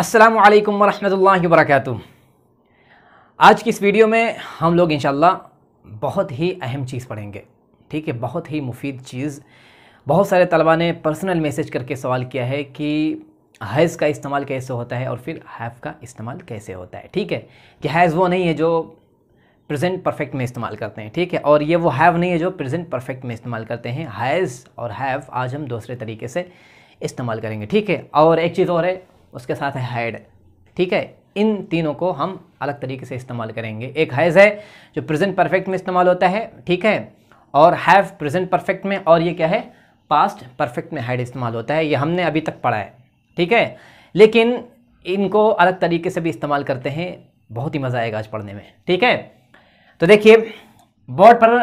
अस्सलामु अलैकुम वरहमतुल्लाहि वबरकातुहू। आज की इस वीडियो में हम लोग इंशाअल्लाह बहुत ही अहम चीज़ पढ़ेंगे। ठीक है, बहुत ही मुफीद चीज़। बहुत सारे तलबा ने पर्सनल मैसेज करके सवाल किया है कि हैज़ का इस्तेमाल कैसे होता है और फिर हैव का इस्तेमाल कैसे होता है। ठीक है, कि हैज़ वो नहीं है जो प्रेजेंट परफेक्ट में इस्तेमाल करते हैं। ठीक है, और ये वो हैव नहीं है जो प्रेजेंट परफेक्ट में इस्तेमाल करते हैं। हैज़ और हैव आज हम दूसरे तरीके से इस्तेमाल करेंगे। ठीक है, और एक चीज़ और है, उसके साथ है हैड। ठीक है, इन तीनों को हम अलग तरीके से इस्तेमाल करेंगे। एक हैज़ है जो प्रेजेंट परफेक्ट में इस्तेमाल होता है, ठीक है, और हैव प्रेजेंट परफेक्ट में, और ये क्या है, पास्ट परफेक्ट में हैड इस्तेमाल होता है। ये हमने अभी तक पढ़ा है। ठीक है, लेकिन इनको अलग तरीके से भी इस्तेमाल करते हैं। बहुत ही मज़ा आएगा आज पढ़ने में। ठीक है, तो देखिए बोर्ड पर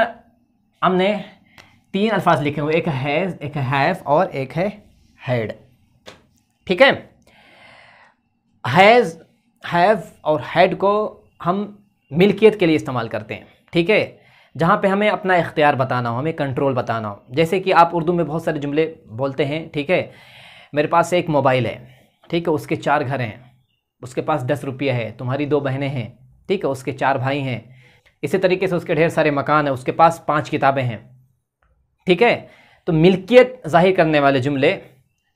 हमने तीन अल्फाज लिखे हुए, एक हैज़, एक हैव और एक है हैड। ठीक है, हैज़, हैव और हैड को हम मिल्कियत के लिए इस्तेमाल करते हैं। ठीक है, जहाँ पे हमें अपना इख्तियार बताना हो, हमें कंट्रोल बताना हो। जैसे कि आप उर्दू में बहुत सारे जुमले बोलते हैं। ठीक है, मेरे पास एक मोबाइल है, ठीक है, उसके 4 घर हैं, उसके पास 10 रुपये है, तुम्हारी 2 बहनें हैं, ठीक है, उसके 4 भाई हैं, इसी तरीके से उसके ढेर सारे मकान हैं, उसके पास 5 किताबें हैं। ठीक है, तो मिल्कियत ज़ाहिर करने वाले जुमले,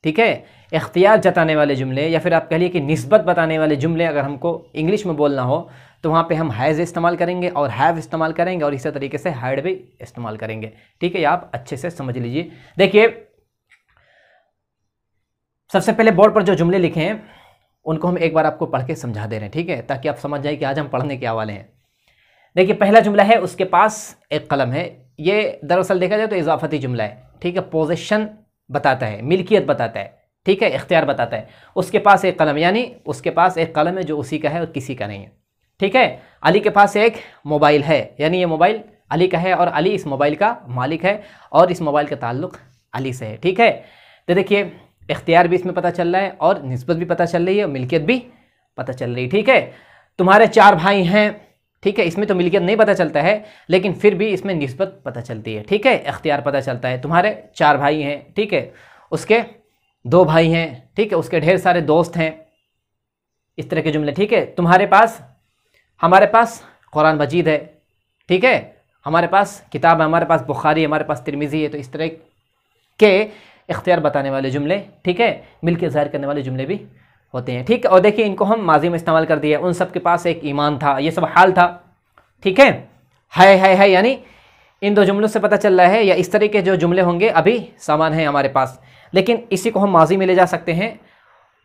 ठीक है, इख्तियार जताने वाले जुमले, या फिर आप कह लिए कि निस्बत बताने वाले जुमले अगर हमको इंग्लिश में बोलना हो तो वहाँ पे हम हैज़ इस्तेमाल करेंगे और हैव इस्तेमाल करेंगे और इसी तरीके से हैड भी इस्तेमाल करेंगे। ठीक है, ये आप अच्छे से समझ लीजिए। देखिए सबसे पहले बोर्ड पर जो जुमले लिखे हैं उनको हम एक बार आपको पढ़ के समझा दे रहे हैं। ठीक है, ताकि आप समझ जाए कि आज हम पढ़ने क्या वाले हैं। देखिए पहला जुमला है, उसके पास एक कलम है। ये दरअसल देखा जाए तो इजाफती जुमला है। ठीक है, पोजीशन बताता है, मिल्कियत बताता है, ठीक है, इख्तियार बताता है। उसके पास एक कलम, यानी उसके पास एक कलम है जो उसी का है और किसी का नहीं है। ठीक है, अली के पास एक मोबाइल है, यानी ये मोबाइल अली का है और अली इस मोबाइल का मालिक है और इस मोबाइल का ताल्लुक़ अली से है। ठीक है, तो देखिए इख्तियार भी इसमें पता चल रहा है और निस्बत भी पता चल रही है और मिल्कियत भी पता चल रही है। ठीक है, तुम्हारे 4 भाई हैं, ठीक है, इसमें तो मिल्कियत नहीं पता चलता है लेकिन फिर भी इसमें निस्बत पता चलती है। ठीक है, इख्तियार पता चलता है। तुम्हारे 4 भाई हैं, ठीक है, उसके 2 भाई हैं, ठीक है, उसके ढेर सारे दोस्त हैं, इस तरह के जुमले। ठीक है, तुम्हारे पास, हमारे पास कुरान मजीद है, ठीक है, हमारे पास किताब है, हमारे पास बुखारी, हमारे पास तिरमिज़ी है। तो इस तरह के इख्तियार बताने वाले जुमले, ठीक है, मिलकर ज़ाहिर करने वाले जुमले भी होते हैं। ठीक है, और देखिए इनको हम माजी में इस्तेमाल कर दिया। उन सब के पास एक ईमान था, ये सब हाल था। ठीक है, यानी इन 2 जुमलों से पता चल रहा है, या इस तरह के जो जुमले होंगे अभी सामान है हमारे पास, लेकिन इसी को हम माजी में ले जा सकते हैं।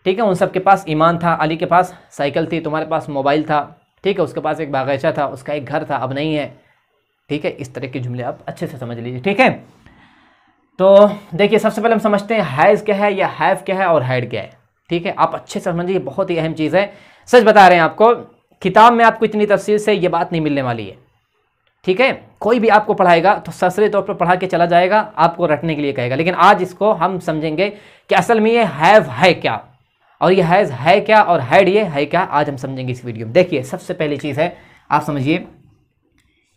ठीक है, उन सब के पास ईमान था, अली के पास साइकिल थी, तुम्हारे पास मोबाइल था, ठीक है, उसके पास एक बागीचा था, उसका एक घर था, अब नहीं है। ठीक है, इस तरह के जुमले आप अच्छे से समझ लीजिए। ठीक है, तो देखिए सबसे पहले हम समझते हैं हैज़ क्या है या हैव क्या है और हैड क्या है। ठीक है, आप अच्छे से समझिए, बहुत ही अहम चीज़ है। सच बता रहे हैं आपको, किताब में आपको इतनी तफसील से ये बात नहीं मिलने वाली है। ठीक है, कोई भी आपको पढ़ाएगा तो सरसरी तौर पर पढ़ा के चला जाएगा, आपको रटने के लिए कहेगा, लेकिन आज इसको हम समझेंगे कि असल में ये हैव है क्या और ये हैज़ है क्या और हैड ये है क्या, आज हम समझेंगे इस वीडियो में। देखिए सबसे पहली चीज़ है, आप समझिए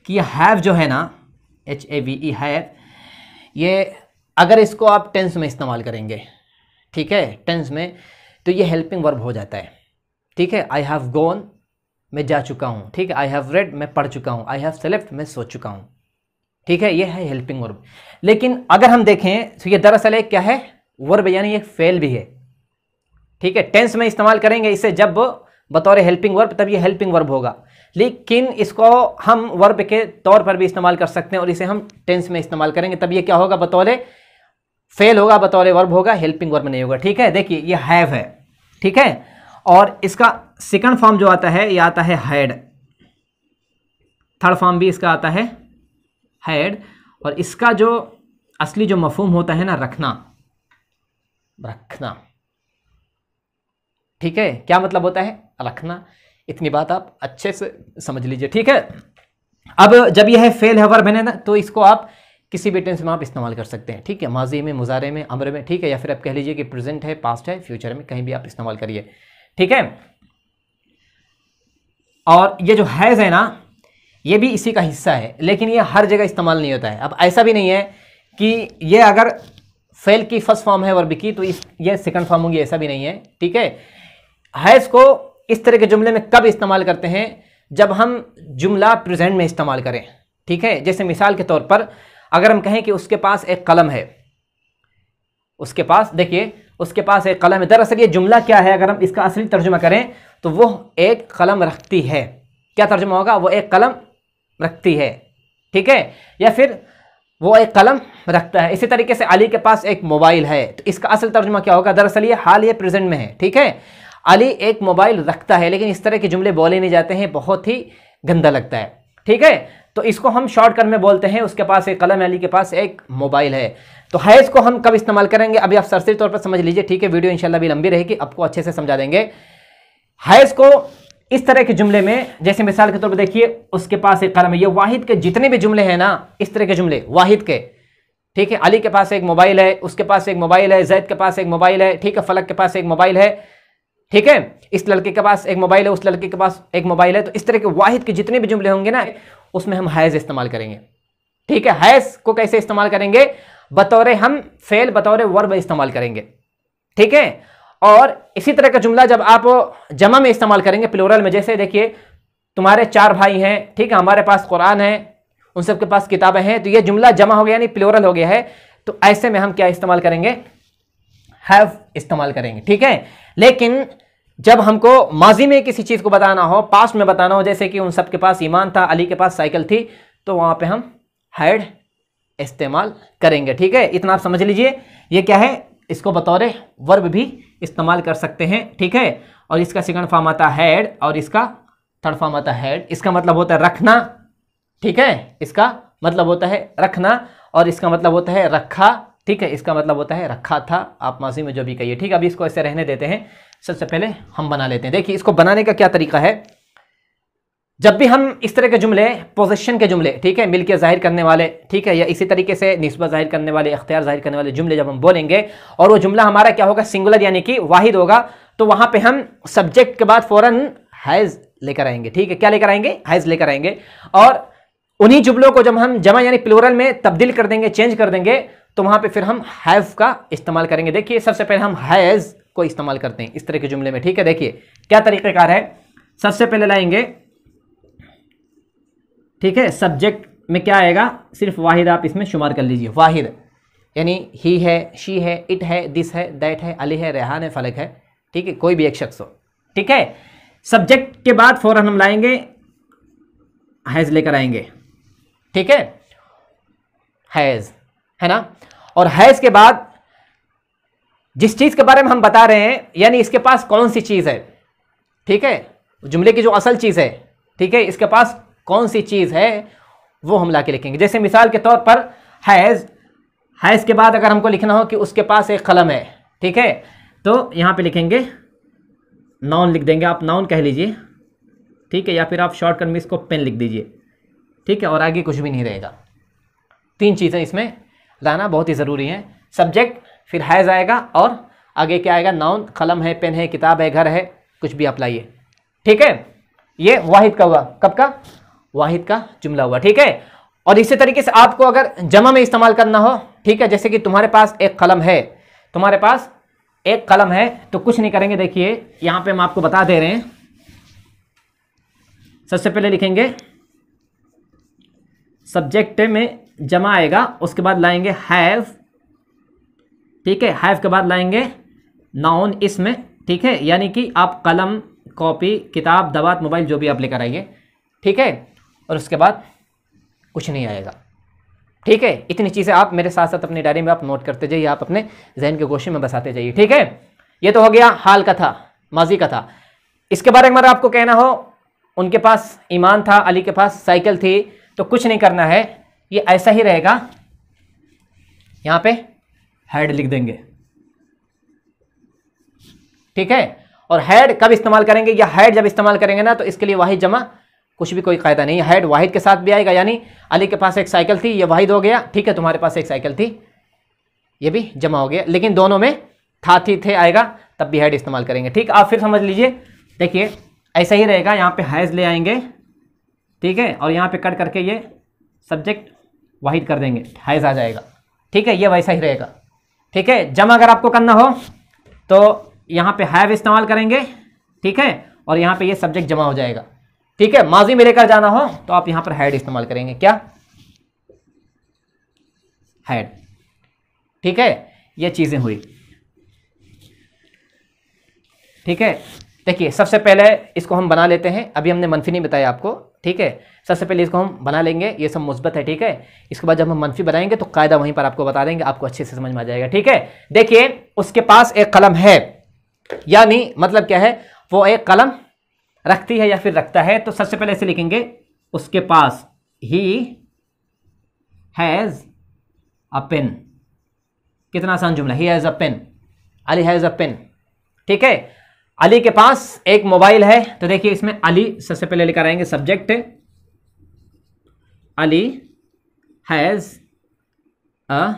कि ये हैव जो है ना, HAVE हैव, ये अगर इसको आप टेंस में इस्तेमाल करेंगे, ठीक है, टेंस में, तो ये हेल्पिंग वर्ब हो जाता है। ठीक है, आई हैव गॉन, मैं जा चुका हूँ, ठीक है, आई हैव रेड, मैं पढ़ चुका हूँ, आई हैव स्लेप्ट, मैं सो चुका हूँ। ठीक है, ये है हेल्पिंग वर्ब। लेकिन अगर हम देखें तो ये दरअसल एक क्या है, वर्ब, यानी एक फेल भी है। ठीक है, टेंस में इस्तेमाल करेंगे इसे जब बतौर हेल्पिंग वर्ब, तब ये हेल्पिंग वर्ब होगा, लेकिन इसको हम वर्ब के तौर पर भी इस्तेमाल कर सकते हैं और इसे हम टेंस में इस्तेमाल करेंगे, तब ये क्या होगा, बतौर फेल होगा, बतौर वर्ब होगा, हेल्पिंग वर्ब नहीं होगा। ठीक है, देखिए ये हैव है, ठीक है, और इसका सेकंड फॉर्म जो आता है ये आता है हैड, थर्ड फॉर्म भी इसका आता है हैड, और इसका जो असली जो मफहूम होता है ना, रखना, ठीक है, क्या मतलब होता है, रखना। इतनी बात आप अच्छे से समझ लीजिए। ठीक है, अब जब यह है फेल है, वर्ब है ना, तो इसको आप किसी भी टेंस में आप इस्तेमाल कर सकते हैं। ठीक है, माजी में, मुजारे में, अम्र में, ठीक है, या फिर आप कह लीजिए कि प्रेजेंट है, पास्ट है, फ्यूचर में, कहीं भी आप इस्तेमाल करिए। ठीक है, और ये जो हैज़ है ना, ये भी इसी का हिस्सा है, लेकिन ये हर जगह इस्तेमाल नहीं होता है। अब ऐसा भी नहीं है कि ये अगर फेल की फर्स्ट फॉर्म है वर्ब की तो ये सेकंड फॉर्म होगी, ऐसा भी नहीं है। ठीक है, हैज़ को इस तरह के जुमले में कब इस्तेमाल करते हैं? जब हम जुमला प्रेजेंट में इस्तेमाल करें, ठीक है। जैसे मिसाल के तौर पर अगर हम कहें कि उसके पास एक कलम है, उसके पास, देखिए उसके पास एक कलम है, दरअसल ये जुमला क्या है? अगर हम इसका असली तर्जुमा करें तो वो एक कलम रखती है। क्या तर्जुमा होगा? वो एक कलम रखती है, ठीक है, या फिर वो एक कलम रखता है। इसी तरीके से अली के पास एक मोबाइल है, तो इसका असल तर्जुमा क्या होगा? दरअसल ये हाल ये प्रेजेंट में है, ठीक है। अली एक मोबाइल रखता है, लेकिन इस तरह के जुमले बोले नहीं जाते हैं, बहुत ही गंदा लगता है, ठीक है। तो इसको हम शॉर्टकट में बोलते हैं उसके पास एक कलम है, अली के पास एक मोबाइल है। तो हैज़ को हम कब इस्तेमाल करेंगे? अभी आप सरसरी तौर पर समझ लीजिए, ठीक है। वीडियो इंशाल्लाह भी लंबी रहेगी, आपको अच्छे से समझा देंगे। हैज़ को इस तरह के जुमले में, जैसे मिसाल के तौर पर देखिए उसके पास एक कलम है, ये वाहिद के जितने भी जुमले हैं ना, इस तरह के जुमले वाहिद के, ठीक है। अली के पास एक मोबाइल है, उसके पास एक मोबाइल है, जैद के पास एक मोबाइल है, ठीक है, फलक के पास एक मोबाइल है, ठीक है, इस लड़के के पास एक मोबाइल है, उस लड़के के पास एक मोबाइल है। तो इस तरह के वाहिद के जितने भी जुमले होंगे ना, उसमें हम हैज़ इस्तेमाल करेंगे, ठीक है। हैज़ को कैसे इस्तेमाल करेंगे? बतौर हम फेल, बतौर वर्ब इस्तेमाल करेंगे, ठीक है। और इसी तरह का जुमला जब आप जमा में इस्तेमाल करेंगे, प्लूरल में, जैसे देखिए तुम्हारे 4 भाई हैं, ठीक है, हमारे पास कुरान है, उन सबके पास किताबें हैं, तो ये जुमला जमा हो गया, यानी प्लूरल हो गया है। तो ऐसे में हम क्या इस्तेमाल करेंगे? हैव इस्तेमाल करेंगे, ठीक है। लेकिन जब हमको माजी में किसी चीज़ को बताना हो, पास्ट में बताना हो, जैसे कि उन सबके पास ईमान था, अली के पास साइकिल थी, तो वहाँ पे हम हैड इस्तेमाल करेंगे, ठीक है। इतना आप समझ लीजिए। ये क्या है? इसको बतौर वर्ब भी इस्तेमाल कर सकते हैं, ठीक है। और इसका सेकंड फॉर्म आता है हैड, और इसका थर्ड फॉर्म आता है हैड। इसका मतलब होता है रखना, ठीक है, इसका मतलब होता है रखना, और इसका मतलब होता है रखा, ठीक है, इसका मतलब होता है रखा था। आप माजी में जो भी कहिए, ठीक है। अभी इसको ऐसे रहने देते हैं, सबसे पहले हम बना लेते हैं। देखिए इसको बनाने का क्या तरीका है। जब भी हम इस तरह के जुमले, पोजीशन के जुमले, ठीक है, मिलके जाहिर करने वाले, ठीक है, या इसी तरीके से निस्बत जाहिर करने वाले, इख्तियार जाहिर करने वाले जुमले जब हम बोलेंगे, और वो जुमला हमारा क्या होगा? सिंगुलर यानी कि वाहिद होगा, तो वहां पे हम सब्जेक्ट के बाद फौरन हैज़ लेकर आएंगे, ठीक है। क्या लेकर आएंगे? हैज़ लेकर आएंगे। और उन्हीं जुमलों को जब हम जमा यानी प्लूरल में तब्दील कर देंगे, चेंज कर देंगे, तो वहां पे फिर हम हैव का इस्तेमाल करेंगे। देखिए सबसे पहले हम हैज़ को इस्तेमाल करते हैं इस तरह के जुमले में, ठीक है। देखिए क्या तरीक़ेकार है। सबसे पहले लाएंगे, ठीक है, सब्जेक्ट में क्या आएगा? सिर्फ वाहिद आप इसमें शुमार कर लीजिए, वाहिद, यानी ही है, शी है, इट है, दिस है, दैट है, अली है, रेहान है, फलक है, ठीक है, कोई भी एक शख्स हो, ठीक है। सब्जेक्ट के बाद फौरन हम लाएंगे हैज़ लेकर आएंगे, ठीक है, हैज़, है ना। और हैज़ के बाद जिस चीज़ के बारे में हम बता रहे हैं, यानी इसके पास कौन सी चीज़ है, ठीक है, जुमले की जो असल चीज़ है, ठीक है, इसके पास कौन सी चीज़ है, वो हम ला के लिखेंगे। जैसे मिसाल के तौर पर हैज़ के बाद अगर हमको लिखना हो कि उसके पास एक कलम है, ठीक है, तो यहाँ पे लिखेंगे नाउन लिख देंगे, आप नाउन कह लीजिए, ठीक है, या फिर आप शॉर्टकट में इसको पेन लिख दीजिए, ठीक है, और आगे कुछ भी नहीं रहेगा। 3 चीज़ें इसमें लाना बहुत ही ज़रूरी है। सब्जेक्ट, फिर हैज़ आएगा, और आगे क्या आएगा? नाउन, कलम है, पेन है, किताब है, घर है, कुछ भी आप लाइए, ठीक है। ये वाहिद का हुआ, कब का? वाहिद का जुमला हुआ, ठीक है। और इसी तरीके से आपको अगर जमा में इस्तेमाल करना हो, ठीक है, जैसे कि तुम्हारे पास एक कलम है, तुम्हारे पास एक कलम है, तो कुछ नहीं करेंगे। देखिए यहां पे हम आपको बता दे रहे हैं, सबसे पहले लिखेंगे सब्जेक्ट में जमा आएगा, उसके बाद लाएंगे हैव, ठीक है, हैव के बाद लाएंगे नाउन इसमें, ठीक है, यानी कि आप कलम, कॉपी, किताब, दवात, मोबाइल जो भी आप लेकर आइए, ठीक है, और उसके बाद कुछ नहीं आएगा, ठीक है। इतनी चीज़ें आप मेरे साथ साथ अपनी डायरी में आप नोट करते जाइए, आप अपने जहन के गोशे में बसाते जाइए, ठीक है। ये तो हो गया हाल का था, माजी का था। इसके बारे में अगर आपको कहना हो उनके पास ईमान था, अली के पास साइकिल थी, तो कुछ नहीं करना है, ये ऐसा ही रहेगा, यहाँ पे हैड लिख देंगे, ठीक है। और हैड कब इस्तेमाल करेंगे? या हैड जब इस्तेमाल करेंगे ना, तो इसके लिए वाहिद जमा कुछ भी कोई कायदा नहीं है, हैड वाहिद के साथ भी आएगा, यानी अली के पास एक साइकिल थी, ये वाहिद हो गया, ठीक है, तुम्हारे पास एक साइकिल थी, ये भी जमा हो गया, लेकिन दोनों में था, थी, थे आएगा, तब भी हैड इस्तेमाल करेंगे, ठीक। आप फिर समझ लीजिए, देखिए ऐसा ही रहेगा, यहाँ पे हैज़ ले आएंगे, ठीक है, और यहाँ पे कट करके ये सब्जेक्ट वाहिद कर देंगे, हैज़ आ जाएगा, ठीक है, ये वैसा ही रहेगा, ठीक है। जमा अगर आपको करना हो तो यहाँ पे हैव इस्तेमाल करेंगे, ठीक है, और यहाँ पे ये सब्जेक्ट जमा हो जाएगा। ठीक है, माजी में लेकर जाना हो तो आप यहाँ पर हैड इस्तेमाल करेंगे। क्या? हैड। ठीक है, ये चीजें हुई। ठीक है, देखिए सबसे पहले इसको हम बना लेते हैं। अभी हमने मनफी नहीं बताया आपको। ठीक है, सबसे पहले इसको हम बना लेंगे, ये सब मुस्बत है। ठीक है, इसके बाद जब हम मनफी बनाएंगे तो कायदा वहीं पर आपको बता देंगे, आपको अच्छे से समझ में आ जाएगा। ठीक है, देखिए उसके पास एक कलम है, यानी मतलब क्या है, वो एक कलम रखती है या फिर रखता है। तो सबसे पहले ऐसे लिखेंगे, उसके पास, ही हैज अ पेन। कितना आसान जुमला, he has a pen, Ali has a pen. ठीक है, अली के पास एक मोबाइल है। तो देखिए इसमें अली सबसे पहले लेकर आएंगे subject, Ali has a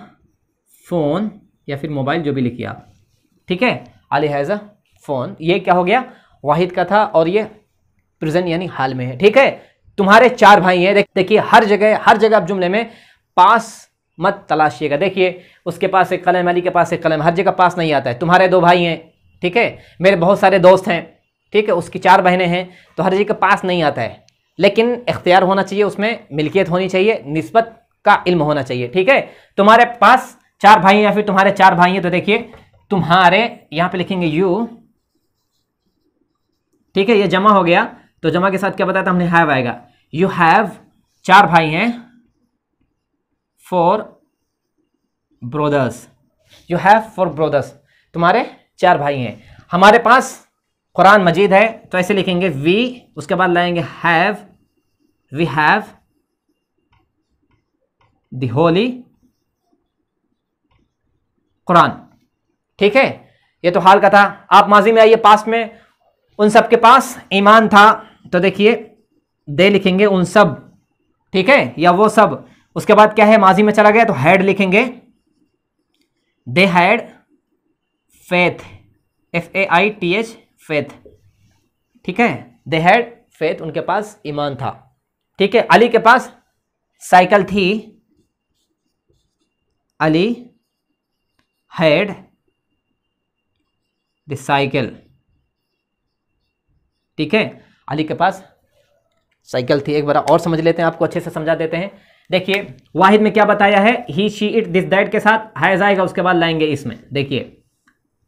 phone या फिर मोबाइल, जो भी लिखिए आप। ठीक है, अली हैज अ फोन, ये क्या हो गया, वाहिद का था और ये प्रेजेंट यानी हाल में है। ठीक है, तुम्हारे 4 भाई हैं। देखिए हर जगह आप जुमले में पास मत तलाशिएगा। देखिए उसके पास एक कलम, अली के पास एक कलम, हर जगह पास नहीं आता है। तुम्हारे 2 भाई हैं, ठीक है, मेरे बहुत सारे दोस्त हैं, ठीक है, उसकी 4 बहनें हैं, तो हर जगह पास नहीं आता है। लेकिन इख्तियार होना चाहिए, उसमें मिल्कियत होनी चाहिए, निस्बत का इल्म होना चाहिए। ठीक है, तुम्हारे पास 4 भाई हैं या फिर तुम्हारे 4 भाई हैं, तो देखिए तुम्हारे यहां पे लिखेंगे यू। ठीक है, ये जमा हो गया, तो जमा के साथ क्या बताया था हमने, हैव आएगा। यू हैव, 4 भाई हैं, 4 ब्रोदर्स। यू हैव 4 ब्रोदर्स, तुम्हारे 4 भाई हैं। हमारे पास कुरान मजीद है, तो ऐसे लिखेंगे वी, उसके बाद लाएंगे have, we have the holy Quran. ठीक है, ये तो हाल का था। आप माजी में आइए, पास्ट में, उन सब के पास ईमान था, तो देखिए दे लिखेंगे उन सब। ठीक है, या वो सब। उसके बाद क्या है, माजी में चला गया तो हैड लिखेंगे, they had faith, FAITH, faith. ठीक है, दे हैड फेथ, उनके पास ईमान था। ठीक है, अली के पास साइकिल थी, अली हैड द साइकिल। ठीक है, अली के पास साइकिल थी। एक बार और समझ लेते हैं, आपको अच्छे से समझा देते हैं। देखिए वाहिद में क्या बताया है, ही शी इट दिस दैट के साथ हैज आएगा, उसके बाद लाएंगे इसमें, देखिए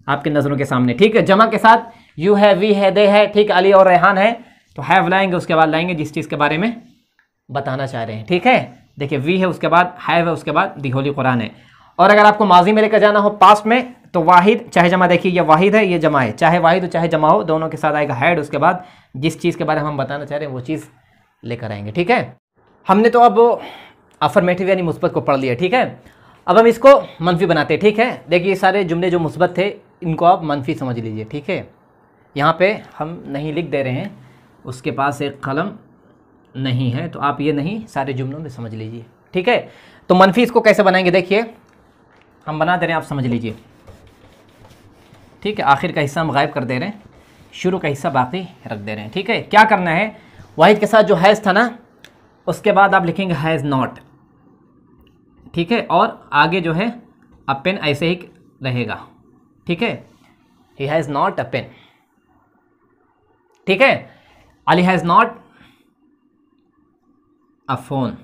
आपके नजरों के सामने। ठीक है, जमा के साथ यू है, वी है, दे है। ठीक, अली और रेहान है, तो हैव लाएंगे, उसके बाद लाएंगे जिस चीज़ के बारे में बताना चाह रहे हैं। ठीक है, देखिए वी है, उसके बाद हैव है, उसके बाद दी होली कुरान है। और अगर आपको माजी में लेकर जाना हो पास्ट में, तो वाहिद चाहे जमा, देखिए ये वाहिद है, ये जमा है, चाहे वाहिद हो चाहे जमा हो, दोनों के साथ आएगा हैड, उसके बाद जिस चीज़ के बारे में हम बताना चाह रहे हैं वो चीज़ लेकर आएंगे। ठीक है, हमने तो अब अफर्मेटिव यानी मुस्बत को पढ़ लिया। ठीक है, अब हम इसको मनफी बनाते हैं। ठीक है, देखिए ये सारे जुमले जो मुस्बत थे, इनको आप मनफी समझ लीजिए। ठीक है, यहाँ पे हम नहीं लिख दे रहे हैं, उसके पास एक कलम नहीं है, तो आप ये नहीं सारे जुमलों में समझ लीजिए। ठीक है, तो मनफी इसको कैसे बनाएंगे, देखिए हम बना दे रहे हैं, आप समझ लीजिए। ठीक है, आखिर का हिस्सा हम गायब कर दे रहे हैं, शुरू का हिस्सा बाकी रख दे रहे हैं। ठीक है, क्या करना है, वाहिद के साथ जो हैज़ था ना, उसके बाद आप लिखेंगे हैज़ नॉट। ठीक है, और आगे जो है अ पेन ऐसे ही रहेगा। ठीक है, he has not a pen. ठीक है, Ali has not a phone.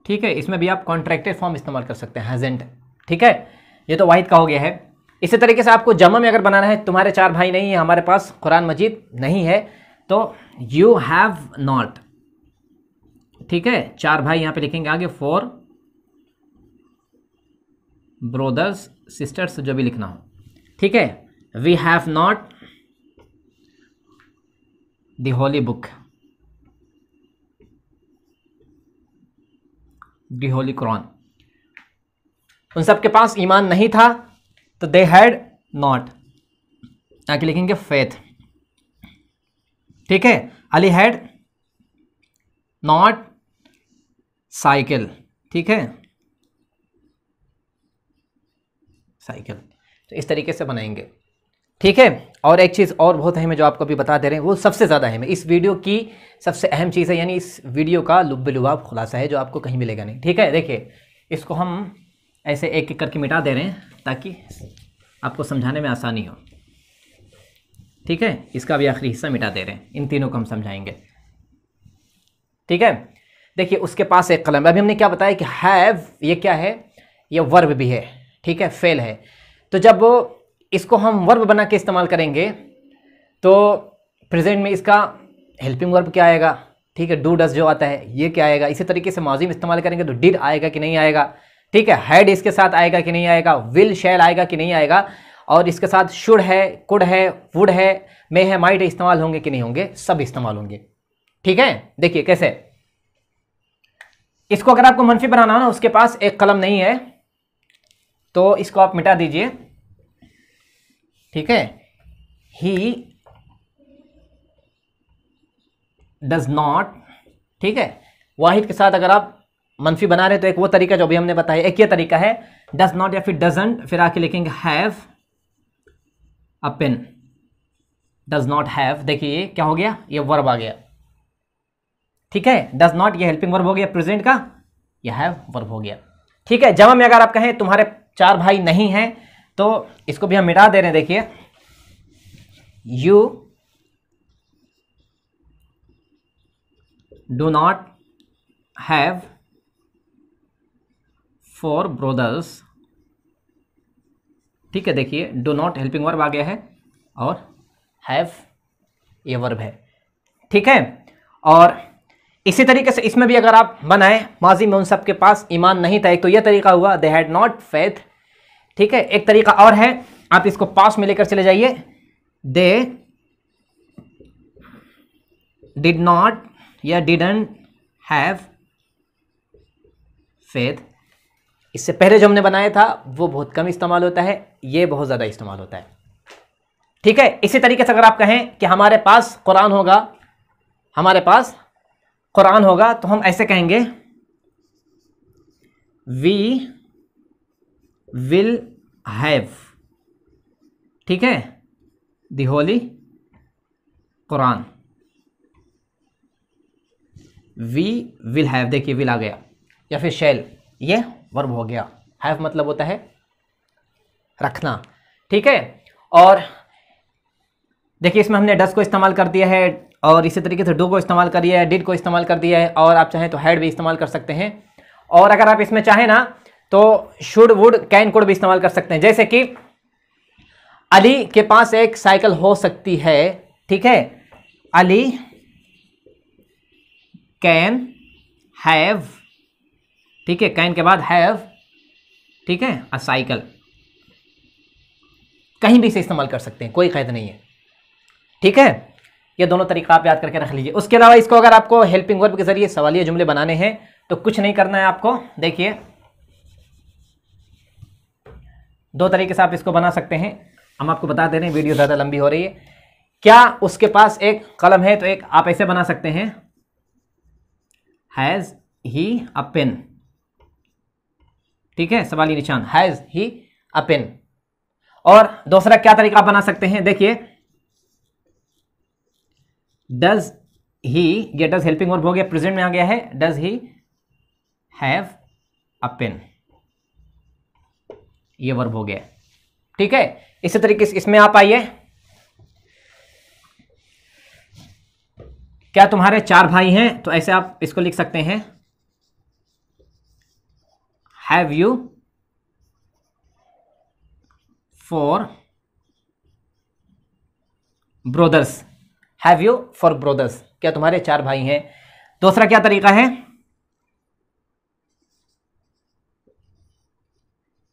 ठीक है, इसमें भी आप कॉन्ट्रैक्टेड फॉर्म इस्तेमाल कर सकते हैं, हैज़ेंट। ठीक है, ये तो वाहिद का हो गया है। इसी तरीके से आपको जमा में अगर बनाना है, तुम्हारे 4 भाई नहीं है, हमारे पास कुरान मजीद नहीं है, तो यू हैव नॉट। ठीक है, 4 भाई यहाँ पे लिखेंगे आगे, 4 ब्रोदर्स सिस्टर्स, जो भी लिखना हो। ठीक है, we have not the holy book, the holy Quran. उन सब के पास ईमान नहीं था, तो दे हैड नॉट, आगे लिखेंगे फेथ। ठीक है, अली हैड नॉट साइकिल। ठीक है, साइकिल, तो इस तरीके से बनाएंगे। ठीक है, और एक चीज़ और बहुत अहम है जो आपको अभी बता दे रहे हैं, वो सबसे ज़्यादा अहम है, इस वीडियो की सबसे अहम चीज़ है, यानी इस वीडियो का लुब्ब-ए-लुआब खुलासा है जो आपको कहीं मिलेगा नहीं। ठीक है, देखिए इसको हम ऐसे एक एक करके मिटा दे रहे हैं ताकि आपको समझाने में आसानी हो। ठीक है, इसका भी आखिरी हिस्सा मिटा दे रहे हैं। इन तीनों को हम समझाएंगे, ठीक है। देखिए उसके पास एक कलम, अभी हमने क्या बताया कि हैव ये क्या है, ये वर्ब भी है, ठीक है, फेल है। तो जब इसको हम वर्ब बना के इस्तेमाल करेंगे तो प्रेजेंट में इसका हेल्पिंग वर्ब क्या आएगा, ठीक है, डू डज जो आता है ये क्या आएगा। इसी तरीके से माजी में इस्तेमाल करेंगे तो डिड आएगा कि नहीं आएगा, ठीक है, हैड इसके साथ आएगा कि नहीं आएगा, विल शैल आएगा कि नहीं आएगा, और इसके साथ शुड है, कुड है, वुड है, मे है, माइट है, इस्तेमाल होंगे कि नहीं होंगे, सब इस्तेमाल होंगे, ठीक है। देखिए कैसे, इसको अगर आपको मनफी बनाना हो ना, उसके पास एक कलम नहीं है तो इसको आप मिटा दीजिए, ठीक है। ही डज नॉट, ठीक है, वाहिद के साथ अगर आप मनफी बना रहे तो एक वो तरीका जो भी हमने बताया, एक ये तरीका है डज नॉट या फिर डजंट, फिर आके लिखेंगे have a pen, does not have. देखिए क्या हो गया, ये वर्ब आ गया, ठीक है। डज नॉट ये हेल्पिंग वर्ब हो गया प्रेजेंट का, ये हैव वर्ब हो गया, ठीक है। जमा में अगर आप कहें तुम्हारे 4 भाई नहीं हैं तो इसको भी हम मिटा दे रहे हैं। देखिए you do not have 4 brothers, ठीक है। देखिए डू नॉट हेल्पिंग वर्ब आ गया है और हैव ये वर्ब है, ठीक है। और इसी तरीके से इसमें भी अगर आप बनाएं, माजी में उन सब के पास ईमान नहीं था, एक तो यह तरीका हुआ दे हैड नॉट फेथ, ठीक है। एक तरीका और है, आप इसको पास में लेकर चले जाइए, दे डिड नॉट या डिडंट हैव फेथ। इससे पहले जो हमने बनाया था वो बहुत कम इस्तेमाल होता है, ये बहुत ज़्यादा इस्तेमाल होता है, ठीक है। इसी तरीके से अगर आप कहें कि हमारे पास कुरान होगा, हमारे पास कुरान होगा, तो हम ऐसे कहेंगे वी विल हैव, ठीक है, the holy Quran. We will have, देखिए विल आ गया, या फिर शैल, ये वर्ब हो गया। हैव मतलब होता है रखना, ठीक है। और देखिए इसमें हमने डस को इस्तेमाल कर दिया है, और इसी तरीके से डू को इस्तेमाल कर दिया है, डिड को इस्तेमाल कर दिया है, और आप चाहें तो हैड भी इस्तेमाल कर सकते हैं। और अगर आप इसमें चाहें ना तो शुड, वुड, कैन, कुड भी इस्तेमाल कर सकते हैं। जैसे कि अली के पास एक साइकिल हो सकती है, ठीक है, अली कैन हैव, ठीक है, कैन के बाद हैव, ठीक है, अ साइकिल। कहीं भी इसे इस्तेमाल कर सकते हैं, कोई कैद नहीं है, ठीक है। ये दोनों तरीका आप याद करके रख लीजिए। उसके अलावा इसको अगर आपको हेल्पिंग वर्ब के जरिए सवालिया जुमले बनाने हैं तो कुछ नहीं करना है आपको। देखिए 2 तरीके से आप इसको बना सकते हैं, हम आपको बता दे रहे हैं, वीडियो ज़्यादा लंबी हो रही है। क्या उसके पास एक कलम है, तो एक आप ऐसे बना सकते हैं, हैज़ ही अ पेन, ठीक है, सवाली निशान, हैज़ ही अ पेन। और दूसरा क्या तरीका आप बना सकते हैं, देखिए डज ही, ये डज हेल्पिंग वर्ब हो गया, प्रेजेंट में आ गया है, does he have a pen, ये वर्ब हो गया, ठीक है। इसी तरीके से इसमें आप आइए, क्या तुम्हारे 4 भाई हैं, तो ऐसे आप इसको लिख सकते हैं, have you 4 brothers, have you 4 brothers, क्या तुम्हारे 4 भाई हैं। दूसरा क्या तरीका है,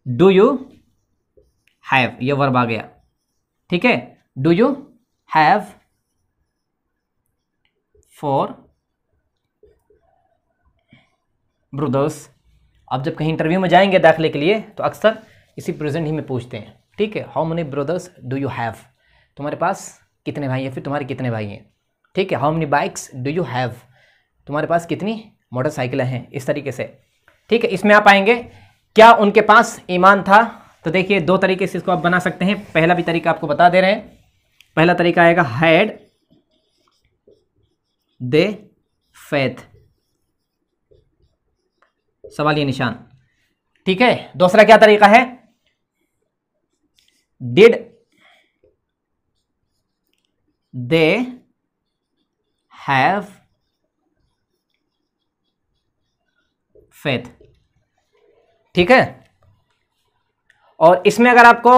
डू यू हैव, ये वर्ब आ गया, ठीक है, डू यू हैव 4 ब्रोदर्स। अब जब कहीं इंटरव्यू में जाएंगे दाखिले के लिए तो अक्सर इसी प्रेजेंट ही में पूछते हैं, ठीक है, how many brothers do you have, तुम्हारे पास कितने भाई हैं, फिर तुम्हारे कितने भाई हैं, ठीक है, how many bikes do you have, तुम्हारे पास कितनी मोटरसाइकिलें हैं, इस तरीके से, ठीक है। इसमें आप आएंगे, क्या उनके पास ईमान था, तो देखिए 2 तरीके से इसको आप बना सकते हैं। पहला भी तरीका आपको बता दे रहे हैं, पहला तरीका आएगा हैड दे फेथ, सवाल ये निशान, ठीक है। दूसरा क्या तरीका है, डिड दे हैव फेथ। ठीक है, और इसमें अगर आपको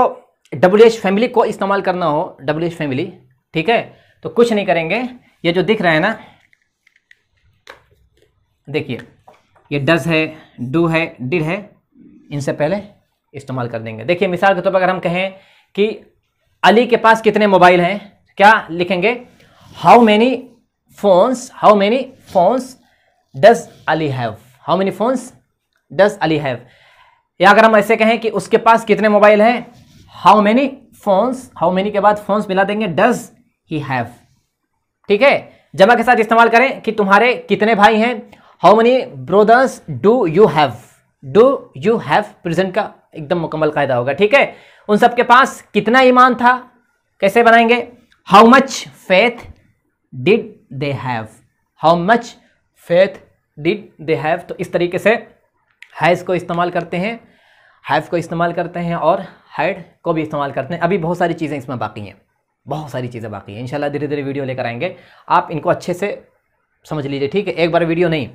WH फैमिली को इस्तेमाल करना हो, WH फैमिली, ठीक है, तो कुछ नहीं करेंगे, ये जो दिख रहा है ना, देखिए ये डज है, डू है, डिड है, इनसे पहले इस्तेमाल कर देंगे। देखिए मिसाल के तौर पर अगर हम कहें कि अली के पास कितने मोबाइल हैं, क्या लिखेंगे? How many phones does Ali have, how many phones does Ali have. या अगर हम ऐसे कहें कि उसके पास कितने मोबाइल हैं, how many phones, how many के बाद फोन्स मिला देंगे, डज ही हैव। ठीक है, जमा के साथ इस्तेमाल करें कि तुम्हारे कितने भाई हैं, how many brothers do you have, do you have present का एकदम मुकम्मल कायदा होगा। ठीक है, उन सब के पास कितना ईमान था, कैसे बनाएंगे? How much faith did they have, how much faith did they have. तो इस तरीके से हैज़ को इस्तेमाल करते हैं, हैव को इस्तेमाल करते हैं और हैड को भी इस्तेमाल करते हैं। अभी बहुत सारी चीज़ें इसमें बाकी हैं, बहुत सारी चीज़ें बाकी हैं। इंशाल्लाह धीरे धीरे वीडियो लेकर आएंगे, आप इनको अच्छे से समझ लीजिए। ठीक है, एक बार वीडियो नहीं,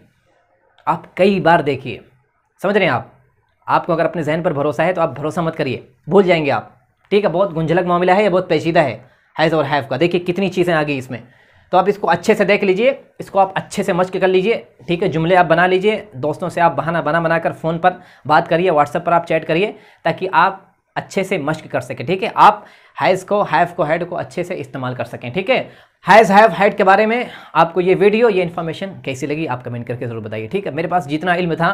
आप कई बार देखिए, समझ रहे हैं आप। आपको अगर अपने जहन पर भरोसा है तो आप भरोसा मत करिए, भूल जाएंगे आप। ठीक है, बहुत गुंझलक मामला है, ये बहुत पेचीदा है हैज़ और हैव का। देखिए कितनी चीज़ें आ गई इसमें, तो आप इसको अच्छे से देख लीजिए, इसको आप अच्छे से मश्क कर लीजिए। ठीक है, जुमले आप बना लीजिए, दोस्तों से आप बहाना बनाकर फ़ोन पर बात करिए, व्हाट्सएप पर आप चैट करिए, ताकि आप अच्छे से मश्क कर सकें। ठीक है, आप हैज़ को, हैव को, हैड को अच्छे से इस्तेमाल कर सकें। ठीक है, हैज़, हैव, हैड के बारे में आपको ये वीडियो, ये इन्फॉर्मेशन कैसी लगी आप कमेंट करके ज़रूर बताइए। ठीक है, मेरे पास जितना इल्म था,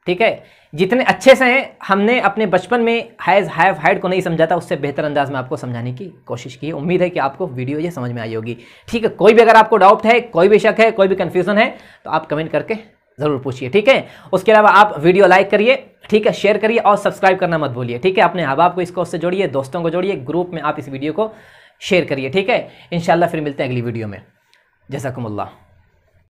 ठीक है, जितने अच्छे से हैं, हमने अपने बचपन में हैज़, हैव, हैड को नहीं समझा था, उससे बेहतर अंदाज में आपको समझाने की कोशिश की है। उम्मीद है कि आपको वीडियो ये समझ में आई होगी। ठीक है, कोई भी अगर आपको डाउट है, कोई भी शक है, कोई भी कन्फ्यूज़न है, तो आप कमेंट करके ज़रूर पूछिए। ठीक है, उसके अलावा आप वीडियो लाइक करिए, ठीक है, शेयर करिए और सब्सक्राइब करना मत भूलिए। ठीक है, अपने अहबाब को इस कोर्स से जोड़िए, दोस्तों को जोड़िए, ग्रुप में आप इस वीडियो को शेयर करिए। ठीक है, इंशाल्लाह फिर मिलते हैं अगली वीडियो में। जज़ाकुमुल्लाह।